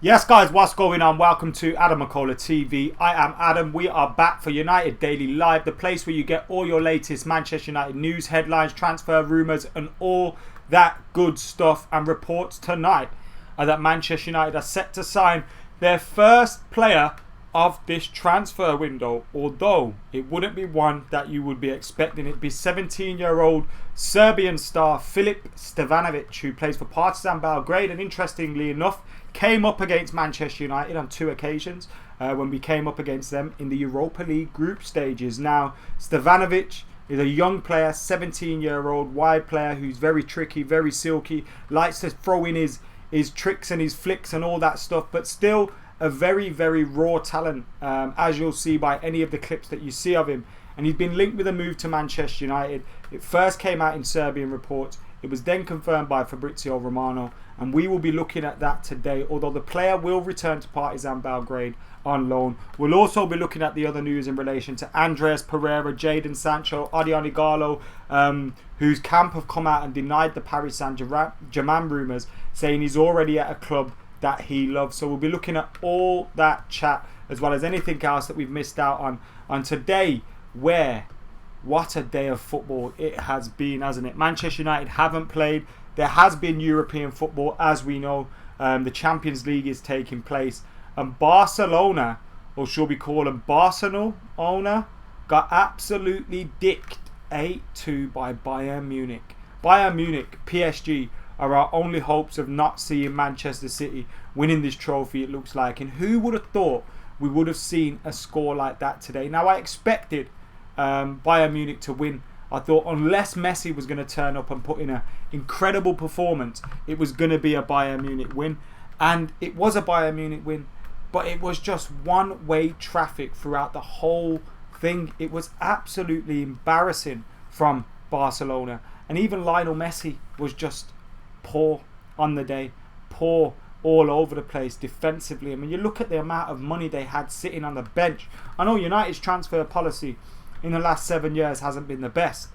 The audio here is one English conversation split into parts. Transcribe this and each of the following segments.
Yes, guys, what's going on? Welcome to AdamMcKola TV. I am Adam. We are back for United Daily Live, the place where you get all your latest Manchester United news, headlines, transfer rumours, and all that good stuff. And reports tonight are that Manchester United are set to sign their first player of this transfer window, although it wouldn't be one that you would be expecting. It'd be 17-year-old Serbian star Filip Stevanovic, who plays for Partizan Belgrade, and interestingly enough came up against Manchester United on two occasions when we came up against them in the Europa League group stages. Now, Stevanovic is a young player, 17-year-old wide player who's very tricky, very silky, likes to throw in his tricks and his flicks and all that stuff, but still a very, very raw talent, as you'll see by any of the clips that you see of him. And he's been linked with a move to Manchester United. It first came out in Serbian reports. It was then confirmed by Fabrizio Romano, and we will be looking at that today, although the player will return to Partizan Belgrade on loan. We'll also be looking at the other news in relation to Andreas Pereira, Jadon Sancho, Odion Igalo, whose camp have come out and denied the Paris Saint-Germain rumours, saying he's already at a club that he loves. So we'll be looking at all that chat as well as anything else that we've missed out on today, where what a day of football it has been, hasn't it? Manchester United haven't played. There has been European football, as we know. The Champions League is taking place, and Barcelona, or should we call them Barcelona, got absolutely dicked 8-2 by Bayern Munich. Bayern Munich, PSG, are our only hopes of not seeing Manchester City winning this trophy, it looks like. And who would have thought we would have seen a score like that today? Now, I expected Bayern Munich to win. I thought unless Messi was going to turn up and put in an incredible performance, it was going to be a Bayern Munich win. And it was a Bayern Munich win, but it was just one-way traffic throughout the whole thing. It was absolutely embarrassing from Barcelona. And even Lionel Messi was just poor on the day, poor all over the place defensively. I mean, you look at the amount of money they had sitting on the bench. I know United's transfer policy in the last 7 years hasn't been the best,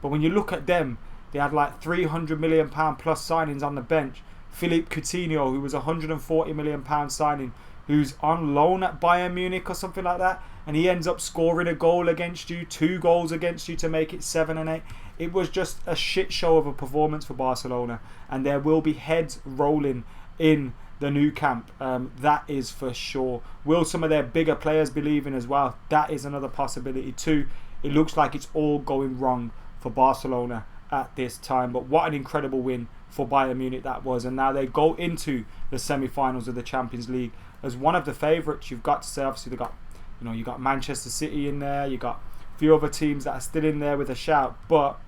but when you look at them, they had like £300 million plus signings on the bench. Philippe Coutinho, who was a £140 million signing, who's on loan at Bayern Munich or something like that, and he ends up scoring a goal against you, 2 goals against you to make it 7 and 8. It was just a shit show of a performance for Barcelona, and there will be heads rolling in the new camp. That is for sure. Will some of their bigger players be leaving as well? That is another possibility too. It looks like it's all going wrong for Barcelona at this time, but what an incredible win for Bayern Munich that was. And now they go into the semi-finals of the Champions League as one of the favourites. You've got to say, obviously, you got Manchester City in there, you got a few other teams that are still in there with a shout, but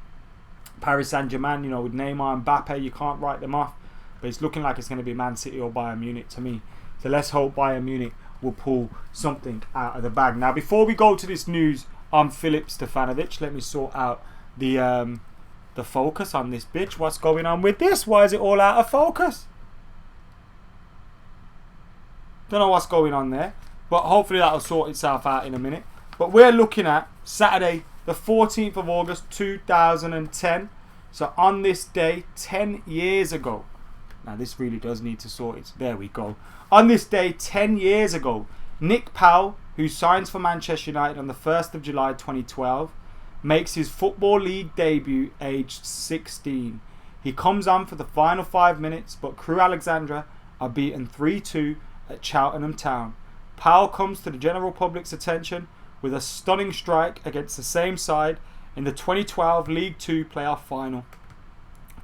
Paris Saint-Germain, with Neymar and Mbappe, you can't write them off. But it's looking like it's going to be Man City or Bayern Munich to me. So let's hope Bayern Munich will pull something out of the bag. Now, before we go to this news on Filip Stevanovic, let me sort out the focus on this bitch. What's going on with this? Why is it all out of focus? Don't know what's going on there, but hopefully that'll sort itself out in a minute. But we're looking at Saturday, the 14th of August 2010. So on this day 10 years ago, now this really does need to sort it. There we go. On this day 10 years ago, Nick Powell, who signs for Manchester United on the 1st of July 2012, makes his Football League debut aged 16. He comes on for the final 5 minutes, but Crewe Alexandra are beaten 3-2 at Cheltenham Town. Powell comes to the general public's attention with a stunning strike against the same side in the 2012 League 2 playoff final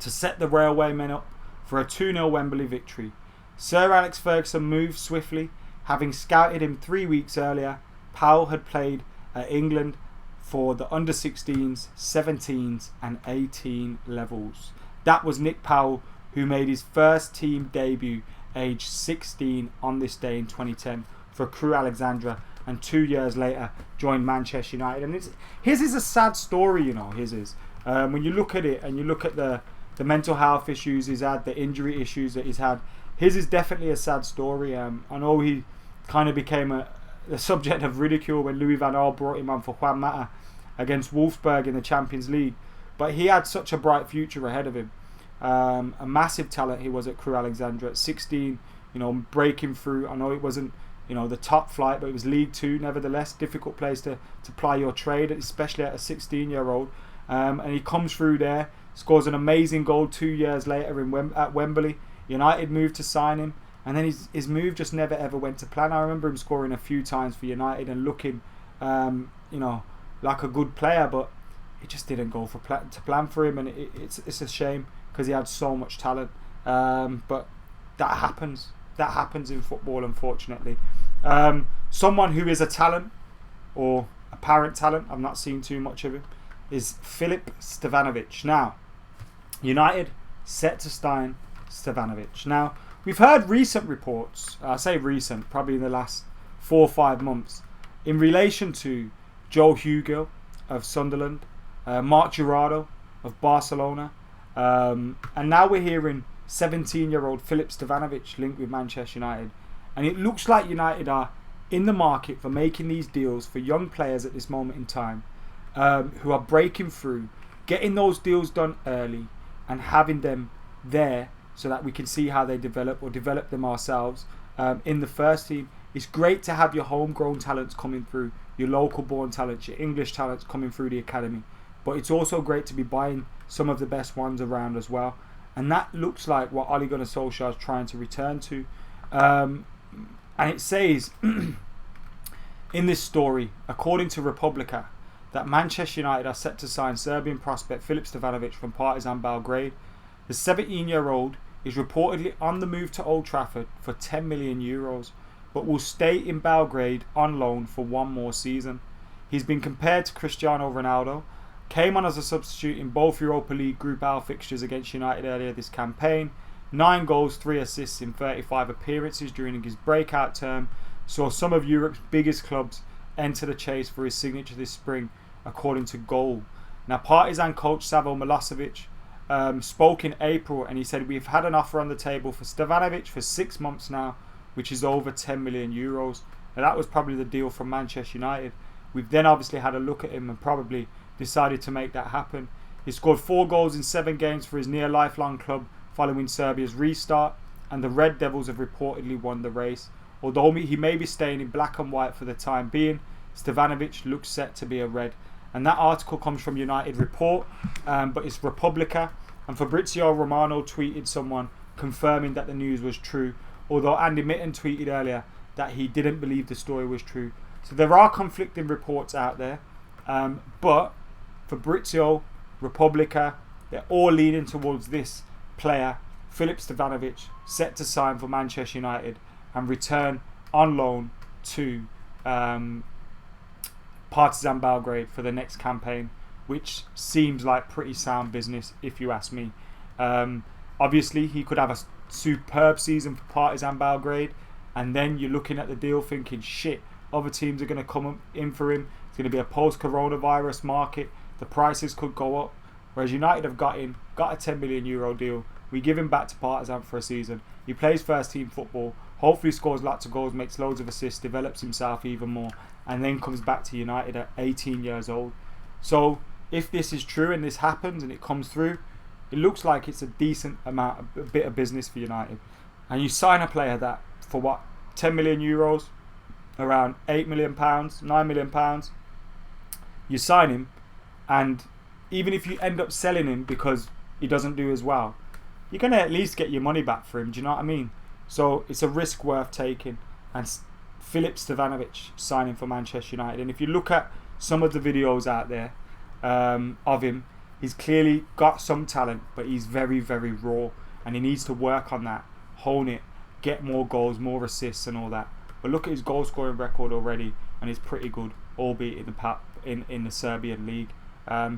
to set the Railwaymen up for a 2-0 Wembley victory. Sir Alex Ferguson moved swiftly. Having scouted him 3 weeks earlier, Powell had played at England for the under-16s, 17s and 18 levels. That was Nick Powell, who made his first team debut aged 16 on this day in 2010 for Crewe Alexandra, and 2 years later joined Manchester United. And his is a sad story, his is. When you look at it and you look at the mental health issues he's had, the injury issues that he's had, his is definitely a sad story. I know he kind of became the subject of ridicule when Louis van Gaal brought him on for Juan Mata against Wolfsburg in the Champions League, but he had such a bright future ahead of him. A massive talent he was at Crewe Alexandra. At 16, breaking through. I know it wasn't, the top flight, but it was League Two, nevertheless. Difficult place to ply your trade, especially at a 16-year-old. And he comes through there, scores an amazing goal 2 years later at Wembley. United moved to sign him, and then his move just never ever went to plan. I remember him scoring a few times for United and looking, like a good player, but it just didn't go to plan for him, and it's a shame because he had so much talent. But that happens. That happens in football, unfortunately. Someone who is a talent, or apparent talent, I've not seen too much of him, is Filip Stevanovic. Now, United set to sign Stevanovic. Now, we've heard recent reports, I say recent, probably in the last 4 or 5 months, in relation to Joe Hugill of Sunderland, Mark Jurado of Barcelona, and now we're hearing 17-year-old Filip Stevanovic linked with Manchester United. And it looks like United are in the market for making these deals for young players at this moment in time, who are breaking through, getting those deals done early and having them there so that we can see how they develop or develop them ourselves in the first team. It's great to have your homegrown talents coming through, your local born talents, your English talents coming through the academy, but it's also great to be buying some of the best ones around as well. And that looks like what Ole Gunnar Solskjaer is trying to return to. And it says in this story, according to Republica, that Manchester United are set to sign Serbian prospect Filip Stevanovic from Partizan Belgrade. The 17-year-old is reportedly on the move to Old Trafford for 10 million euros, but will stay in Belgrade on loan for one more season. He's been compared to Cristiano Ronaldo, came on as a substitute in both Europa League Group L fixtures against United earlier this campaign. 9 goals, 3 assists in 35 appearances during his breakout term. Saw some of Europe's biggest clubs enter the chase for his signature this spring, according to Goal. Now, Partizan coach Savo Milosevic spoke in April, and he said, "We've had an offer on the table for Stevanovic for 6 months now, which is over 10 million euros. And that was probably the deal from Manchester United. We've then obviously had a look at him and probably decided to make that happen. He scored 4 goals in 7 games for his near lifelong club following Serbia's restart, and the Red Devils have reportedly won the race. Although he may be staying in black and white for the time being, Stevanovic looks set to be a Red." And that article comes from United Report, but it's Republica. And Fabrizio Romano tweeted someone confirming that the news was true, although Andy Mitten tweeted earlier that he didn't believe the story was true. So there are conflicting reports out there, but Fabrizio, Republica, they're all leaning towards this player, Filip Stevanovic, set to sign for Manchester United and return on loan to Partizan Belgrade for the next campaign, which seems like pretty sound business if you ask me. Obviously, he could have a superb season for Partizan Belgrade, and then you're looking at the deal thinking, shit, other teams are going to come in for him. It's going to be a post-coronavirus market. The prices could go up. Whereas United have got a 10 million euro deal. We give him back to Partizan for a season. He plays first team football. Hopefully scores lots of goals, makes loads of assists, develops himself even more, and then comes back to United at 18 years old. So if this is true and this happens and it comes through, it looks like it's a decent amount, a bit of business for United. And you sign a player that for what, 10 million euros, around 8 million pounds, 9 million pounds. You sign him, and even if you end up selling him because he doesn't do as well, you're going to at least get your money back for him. Do you know what I mean? So it's a risk worth taking. And Filip Stevanovic signing for Manchester United. And if you look at some of the videos out there of him, he's clearly got some talent, but he's very, very raw. And he needs to work on that, hone it, get more goals, more assists and all that. But look at his goal scoring record already, and it's pretty good, albeit in the Serbian league.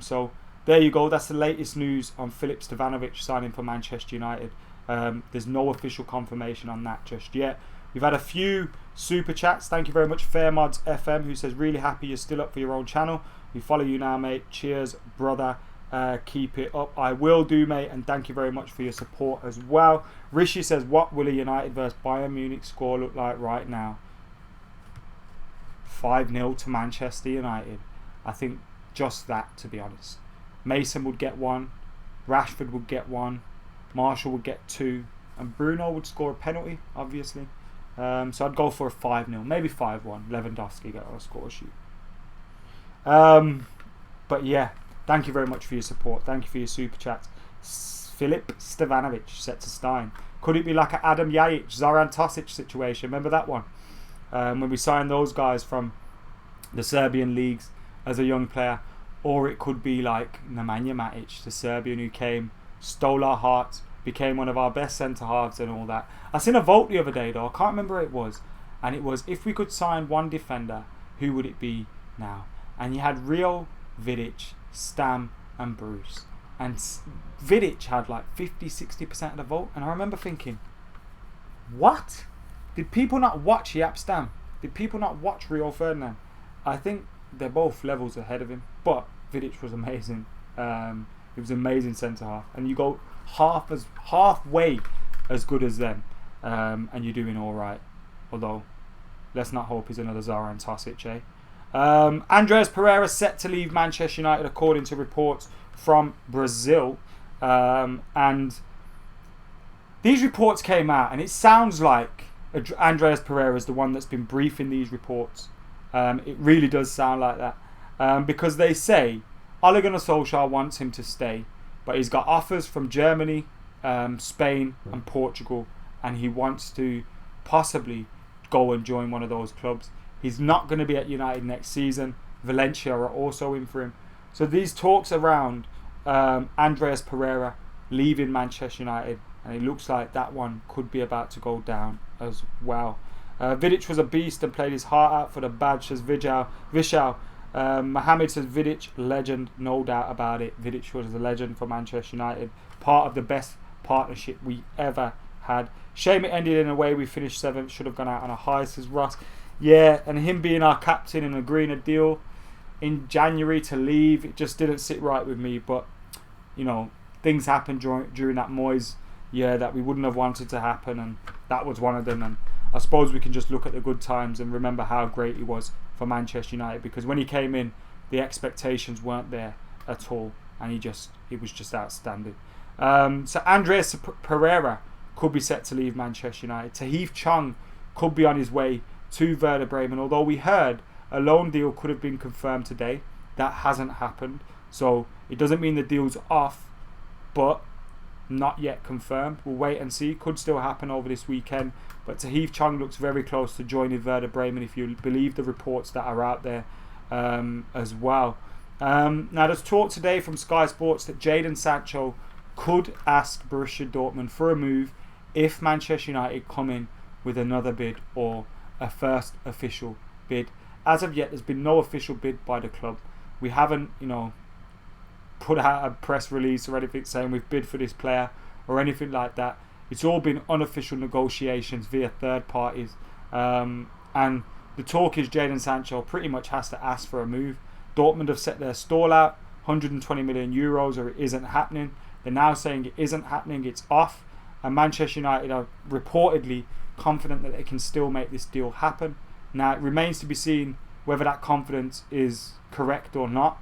So there you go. That's the latest news on Filip Stevanovic signing for Manchester United. There's no official confirmation on that just yet. We've had a few super chats. Thank you very much, Fairmods FM, who says, "Really happy you're still up for your own channel. We follow you now, mate. Cheers, brother. Keep it up." I will do, mate, and thank you very much for your support as well. Rishi says, "What will a United versus Bayern Munich score look like right now?" 5-0 to Manchester United. I think just that, to be honest. Mason would get 1, Rashford would get 1, Marshall would get 2, and Bruno would score a penalty, obviously. So I'd go for a 5-0, maybe 5-1. Lewandowski get a score sheet. But yeah, thank you very much for your support. Thank you for your super chat. Filip Stevanovic set to Stein. Could it be like an Adam Yajic, Zoran Tosic situation? Remember that one? When we signed those guys from the Serbian leagues as a young player. Or it could be like Nemanja Matic, the Serbian who came, stole our hearts, became one of our best centre-halves and all that. I seen a vote the other day though, I can't remember who it was. And it was, if we could sign one defender, who would it be now? And you had Rio, Vidic, Stam and Bruce. And Vidic had like 50-60% of the vote. And I remember thinking, what? Did people not watch Jaap Stam? Did people not watch Rio Ferdinand? I think they're both levels ahead of him. But Vidic was amazing. He was an amazing centre-half. And you go halfway as good as them. And you're doing alright. Although, let's not hope he's another Zoran Tosic, eh? Andreas Pereira set to leave Manchester United according to reports from Brazil. And these reports came out and it sounds like Andreas Pereira is the one that's been briefing these reports. It really does sound like that. Because they say Ole Gunnar Solskjaer wants him to stay, but he's got offers from Germany, Spain and Portugal, and he wants to possibly go and join one of those clubs. He's not going to be at United next season. Valencia are also in for him. So these talks around Andreas Pereira leaving Manchester United, and it looks like that one could be about to go down as well. Vidic was a beast and played his heart out for the badge, says Vishal. Mohamed says Vidic, legend, no doubt about it. Vidic was a legend for Manchester United. Part of the best partnership we ever had. Shame it ended in a way we finished 7th. Should have gone out on a high, says Ross. Yeah, and him being our captain and agreeing a deal in January to leave, it just didn't sit right with me. But, you know, things happened during that Moyes year that we wouldn't have wanted to happen, and that was one of them. And I suppose we can just look at the good times and remember how great he was for Manchester United, because when he came in, the expectations weren't there at all, and he was just outstanding. So Andreas Pereira could be set to leave Manchester United. Tahith Chong could be on his way to Werder Bremen, although we heard a loan deal could have been confirmed today. That hasn't happened, so it doesn't mean the deal's off, but not yet confirmed. We'll wait and see. Could still happen over this weekend, but Tahith Chong looks very close to joining Werder Bremen if you believe the reports that are out there as well. Now there's talk today from Sky Sports that Jadon Sancho could ask Borussia Dortmund for a move if Manchester United come in with another bid or a first official bid. As of yet, there's been no official bid by the club. We haven't, put out a press release or anything saying we've bid for this player or anything like that. It's all been unofficial negotiations via third parties. And the talk is Jadon Sancho pretty much has to ask for a move. Dortmund have set their stall out, 120 million euros, or it isn't happening. They're now saying it isn't happening, it's off. And Manchester United are reportedly confident that they can still make this deal happen. Now, it remains to be seen whether that confidence is correct or not.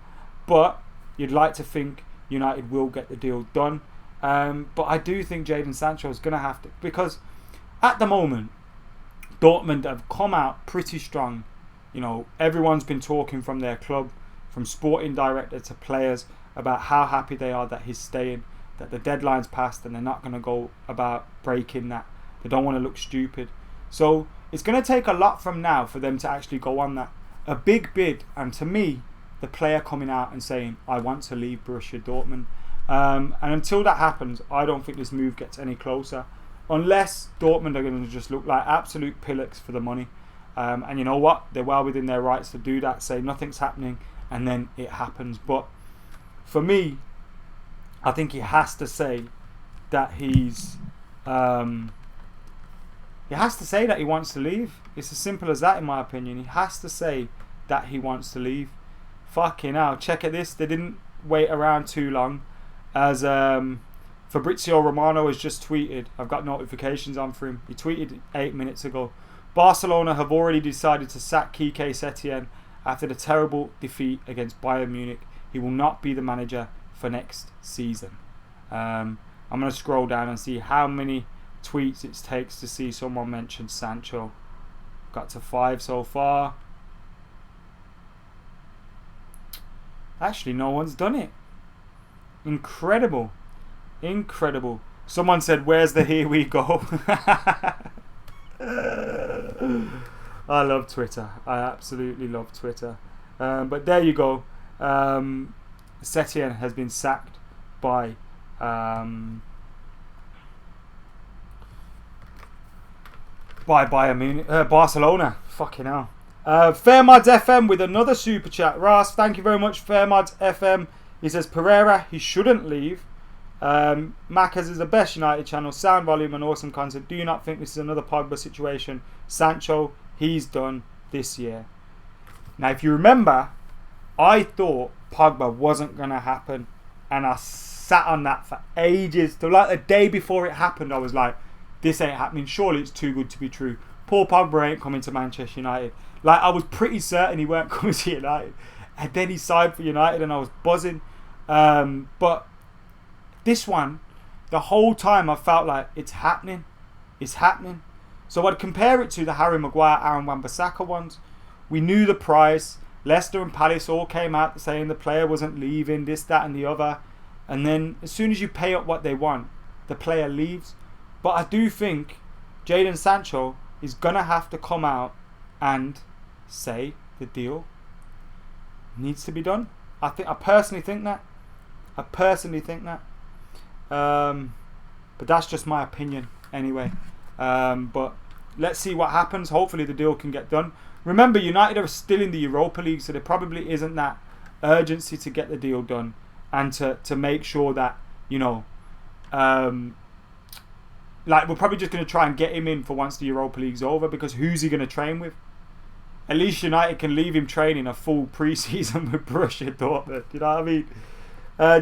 But you'd like to think United will get the deal done. But I do think Jadon Sancho is going to have to, because at the moment, Dortmund have come out pretty strong. Everyone's been talking from their club, from sporting director to players, about how happy they are that he's staying, that the deadline's passed and they're not going to go about breaking that. They don't want to look stupid. So it's going to take a lot from now for them to actually go on that. A big bid, and to me, the player coming out and saying, I want to leave Borussia Dortmund. And until that happens, I don't think this move gets any closer. Unless Dortmund are going to just look like absolute pillocks for the money. And you know what? They're well within their rights to do that. Say nothing's happening and then it happens. But for me, I think he has to say that he's... he has to say that he wants to leave. It's as simple as that, in my opinion. He has to say that he wants to leave. Fucking hell. Check at this. They didn't wait around too long. As Fabrizio Romano has just tweeted. I've got notifications on for him. He tweeted 8 minutes ago. Barcelona have already decided to sack Quique Setien after the terrible defeat against Bayern Munich. He will not be the manager for next season. I'm going to scroll down and see how many tweets it takes to see someone mention Sancho. Got to 5 so far. Actually, no one's done it. Incredible. Incredible. Someone said, where's the here we go? I love Twitter. I absolutely love Twitter. But there you go. Setien has been sacked by Barcelona. Fucking hell. Fairmods FM with another super chat. Ross, thank you very much, Fairmods FM. He says Pereira, he shouldn't leave. Macas is the best United channel, sound volume and awesome content. Do you not think this is another Pogba situation? Sancho, he's done this year. Now, if you remember, I thought Pogba wasn't going to happen, and I sat on that for ages. So like the day before it happened, I was like, this ain't happening. Surely it's too good to be true. Paul Pogba ain't coming to Manchester United. Like, I was pretty certain he weren't coming to United. And then he signed for United and I was buzzing. But this one, the whole time I felt like it's happening. It's happening. So I'd compare it to the Harry Maguire, Aaron Wan-Bissaka ones. We knew the price. Leicester and Palace all came out saying the player wasn't leaving, this, that and the other. And then as soon as you pay up what they want, the player leaves. But I do think Jadon Sancho is going to have to come out and say the deal needs to be done. I personally think that. But that's just my opinion anyway. But let's see what happens. Hopefully the deal can get done. Remember, United are still in the Europa League, so there probably isn't that urgency to get the deal done and to make sure that, you know, like, we're probably just going to try and get him in for once the Europa League's over, because who's he going to train with? At least United can leave him training a full pre-season with Borussia Dortmund. You know what I mean?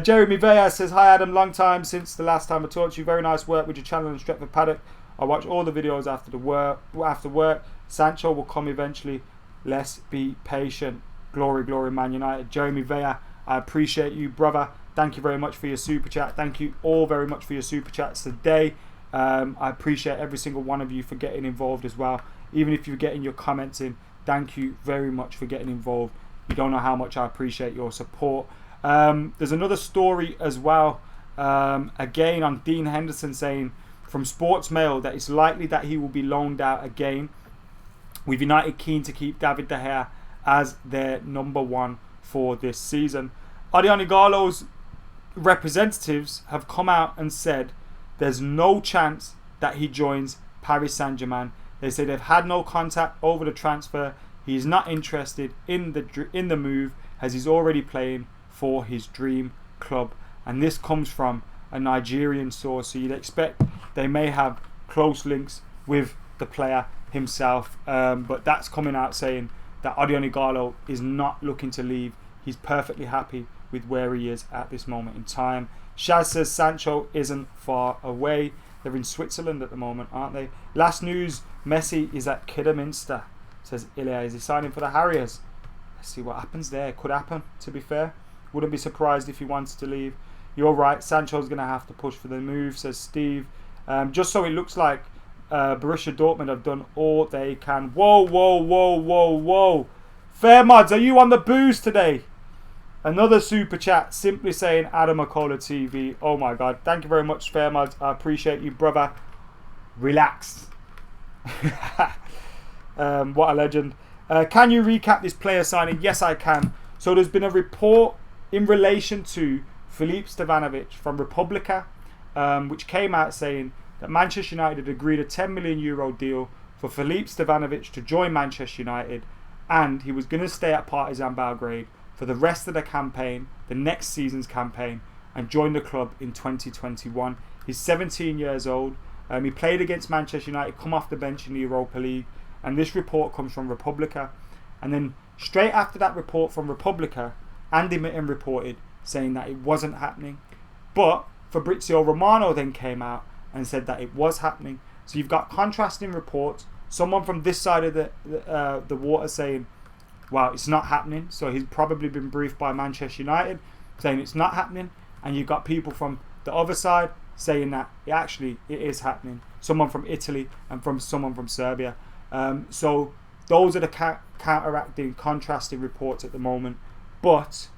Jeremy Vea says, hi Adam, long time since the last time I talked to you. Very nice work with your channel and Stretford Paddock. I watch all the videos after work. Sancho will come eventually. Let's be patient. Glory, glory, Man United. Jeremy Vea, I appreciate you, brother. Thank you very much for your super chat. Thank you all very much for your super chats today. I appreciate every single one of you for getting involved as well. Even if you're getting your comments in, thank you very much for getting involved. You don't know how much I appreciate your support. There's another story as well, again on Dean Henderson, saying from Sports Mail that it's likely that he will be loaned out again, with United keen to keep David De Gea as their number one for this season. Odion Ighalo's representatives have come out and said there's no chance that he joins Paris Saint-Germain. They say they've had no contact over the transfer. He's not interested in the move, as he's already playing for his dream club. And this comes from a Nigerian source, so you'd expect they may have close links with the player himself. But that's coming out saying that Odion Ighalo is not looking to leave. He's perfectly happy with where he is at this moment in time. Shaz says Sancho isn't far away. They're in Switzerland at the moment, aren't they? Last news, Messi is at Kidderminster, says Ilya. Is he signing for the Harriers? Let's see what happens there. Could happen, to be fair. Wouldn't be surprised if he wants to leave. You're right, Sancho's going to have to push for the move, says Steve. Just so it looks like Borussia Dortmund have done all they can. Whoa, whoa, whoa, whoa, whoa. Fair Mods, are you on the booze today? Another super chat simply saying AdamMcKola TV. Oh my god. Thank you very much, Fair Mods. I appreciate you, brother. Relax. What a legend. Can you recap this player signing? Yes, I can. So there's been a report in relation to Filip Stevanovic from Republica, which came out saying that Manchester United had agreed a €10 million deal for Filip Stevanovic to join Manchester United, and he was going to stay at Partizan Belgrade for the rest of the campaign, the next season's campaign, and join the club in 2021. He's 17 years old. He played against Manchester United, come off the bench in the Europa League, and this report comes from Republica. And then straight after that report from Republica, Andy Mitten reported saying that it wasn't happening. But Fabrizio Romano then came out and said that it was happening. So you've got contrasting reports. Someone from this side of the water saying, well, it's not happening. So he's probably been briefed by Manchester United saying it's not happening. And you've got people from the other side saying that it is happening. someone from Italy, and from someone from Serbia. So those are the counteracting, contrasting reports at the moment. But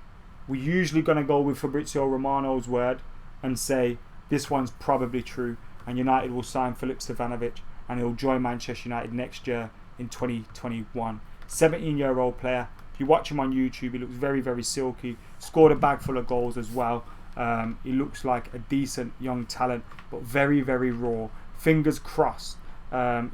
we're usually going to go with Fabrizio Romano's word and say this one's probably true, and United will sign Filip Stevanovic, and he'll join Manchester United next year in 2021. 17-year-old player. If you watch him on YouTube, he looks very, very silky. Scored a bag full of goals as well. He looks like a decent young talent, but very, very raw. Fingers crossed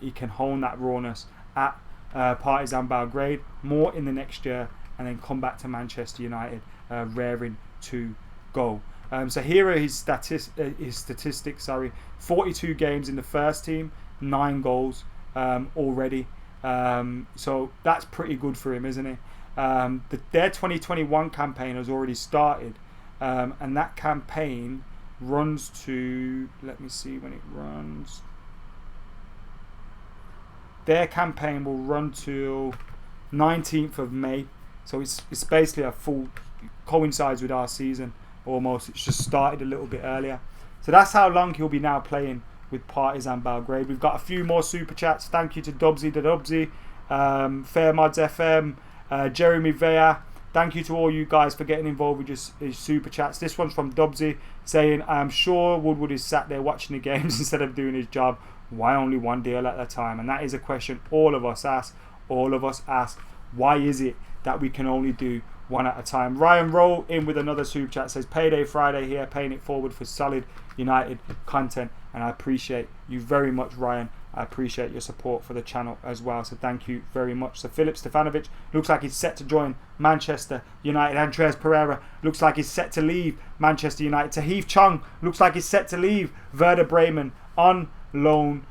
he can hone that rawness at Partizan Belgrade more in the next year, and then come back to Manchester United raring to go. So here are his statistics. 42 games in the first team, 9 goals already. So that's pretty good for him, isn't it? Their 2021 campaign has already started, and that campaign runs to, let me see when it runs. Their campaign will run till 19th of May, so it's basically a full, coincides with our season almost. It's just started a little bit earlier. So that's how long he'll be now playing with Partizan Belgrade. We've got a few more super chats. Thank you to Dubsy the Dubsy, Fair Mods FM, Jeremy Vea. Thank you to all you guys for getting involved with his super chats. This one's from Dubsy saying, I'm sure Woodward is sat there watching the games instead of doing his job. Why only one deal at a time? And that is a question all of us ask. Why is it that we can only do one at a time? Ryan Rowe in with another super chat, says Payday Friday here, paying it forward for solid United content, and I appreciate you very much, Ryan. I appreciate your support for the channel as well, so thank you very much. So Filip Stevanovic looks like he's set to join Manchester United. Andreas Pereira looks like he's set to leave Manchester United. Tahith Chong looks like he's set to leave Werder Bremen on loan.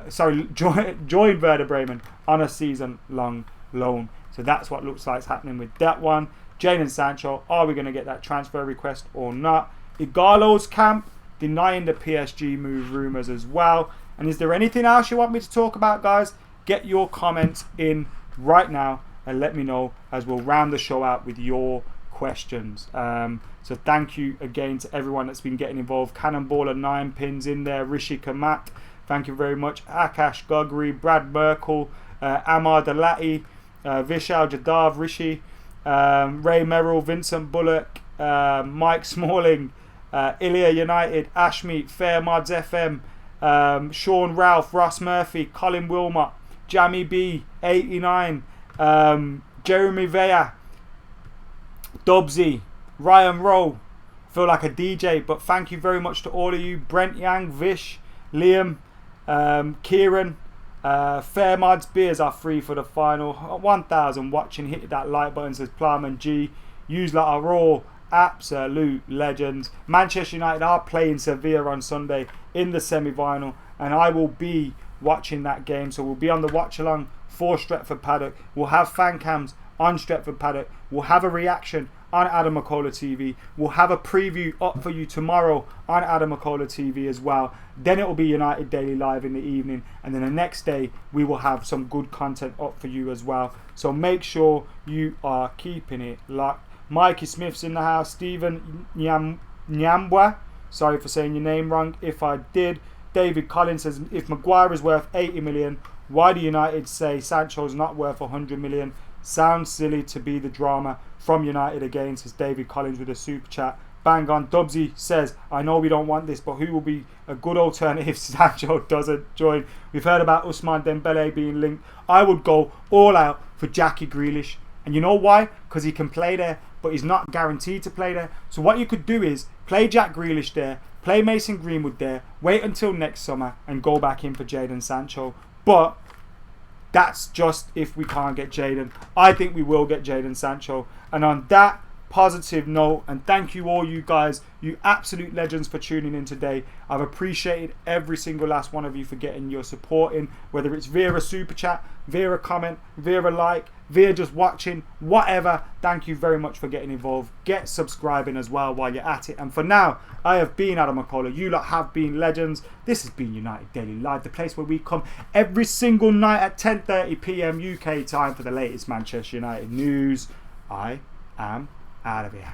Join Werder Bremen on a season-long loan. So that's what looks like is happening with that one. Jadon Sancho, are we going to get that transfer request or not? Igalo's camp denying the PSG move rumours as well. And is there anything else you want me to talk about, guys? Get your comments in right now and let me know, as we'll round the show out with your questions. So thank you again to everyone that's been getting involved. Cannonballer 9 pins in there. Rishi Kamat, thank you very much. Akash Gogri, Brad Merkel, Amar Dalati, Vishal Jadav, Rishi, Ray Merrill, Vincent Bullock, Mike Smalling, Ilya United, Ashmeet, Fair Mods FM, Sean Ralph, Ross Murphy, Colin Wilmot, Jamie B, 89, Jeremy Vea, Dubsy, Ryan Rowe. Feel like a DJ, but thank you very much to all of you. Brent Yang, Vish, Liam, Kieran, Fair Mods beers are free for the final. 1,000 watching. Hit that like button, says Ploughman G. Use like are all absolute legends. Manchester United are playing Sevilla on Sunday in the semi-final, and I will be watching that game. So we'll be on the watch along for Stretford Paddock. We'll have fan cams on Stretford Paddock. We'll have a reaction on AdamMcKola TV. We'll have a preview up for you tomorrow on AdamMcKola TV as well. Then it will be United Daily Live in the evening, and then the next day we will have some good content up for you as well. So make sure you are keeping it locked. Mikey Smith's in the house. Stephen Nyambwa, sorry for saying your name wrong if I did. David Collins says, if Maguire is worth 80 million, why do United say Sancho's not worth 100 million? Sounds silly to be the drama from United again, says David Collins with a super chat. Bang on. Dubsy says, I know we don't want this, but who will be a good alternative if Sancho doesn't join? We've heard about Ousmane Dembele being linked. I would go all out for Jackie Grealish. And you know why? Because he can play there, but he's not guaranteed to play there. So what you could do is play Jack Grealish there, play Mason Greenwood there, wait until next summer and go back in for Jadon Sancho. But that's just if we can't get Jadon. I think we will get Jadon Sancho. And on that positive note, and thank you all you guys, you absolute legends, for tuning in today. I've appreciated every single last one of you for getting your support in, whether it's via a super chat, via a comment, via a like, via just watching, whatever. Thank you very much for getting involved. Get subscribing as well while you're at it. And for now, I have been AdamMcKola. You lot have been legends. This has been United Daily Live, the place where we come every single night at 10:30 PM UK time for the latest Manchester United news. I am out of here.